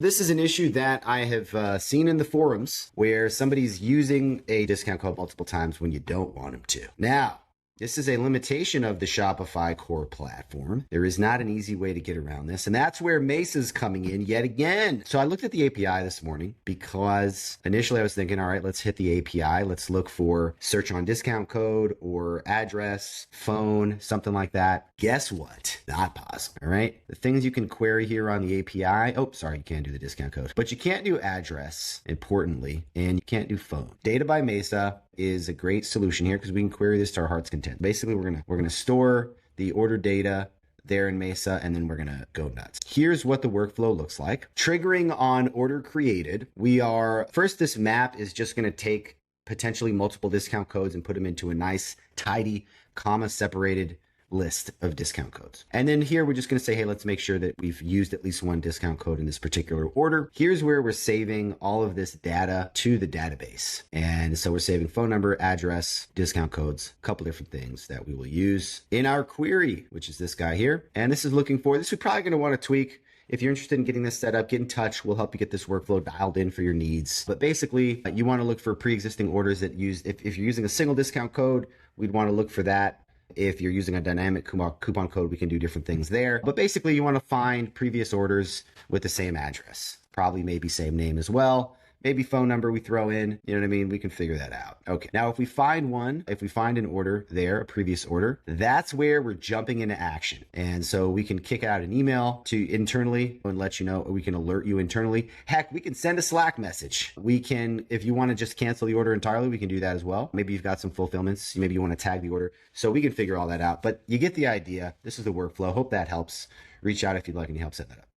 This is an issue that I have seen in the forums where somebody's using a discount code multiple times when you don't want them to. Now, this is a limitation of the Shopify core platform. There is not an easy way to get around this, and that's where Mesa's coming in yet again. So I looked at the API this morning because initially I was thinking, all right, let's hit the API. Let's look for search on discount code or address, phone, something like that. Guess what? Not possible, all right? The things you can query here on the API, oh, sorry, you can't do the discount code, but you can't do address, importantly, and you can't do phone. Data by Mesa is a great solution here because we can query this to our heart's content. Basically, we're gonna store the order data there in Mesa, and then we're gonna go nuts. Here's what the workflow looks like. Triggering on order created, this map is just gonna take potentially multiple discount codes and put them into a nice, tidy, comma-separated list of discount codes. And then here we're just going to say, hey, let's make sure that we've used at least one discount code in this particular order. Here's where we're saving all of this data to the database. And so we're saving phone number, address, discount codes, a couple different things that we will use in our query, which is this guy here. And this is looking for, this we're probably going to want to tweak. If you're interested in getting this set up, get in touch. We'll help you get this workflow dialed in for your needs. But basically, you want to look for pre-existing orders that use, if you're using a single discount code, we'd want to look for that. If you're using a dynamic coupon code, we can do different things there. But basically, you want to find previous orders with the same address. Probably maybe same name as well. Maybe phone number we throw in, you know what I mean? We can figure that out. Okay, now if we find an order there, a previous order, that's where we're jumping into action. And so we can kick out an email to internally and let you know, or we can alert you internally. Heck, we can send a Slack message. We can, if you want to just cancel the order entirely, we can do that as well. Maybe you've got some fulfillments. Maybe you want to tag the order. So we can figure all that out. But you get the idea. This is the workflow. Hope that helps. Reach out if you'd like any help setting that up.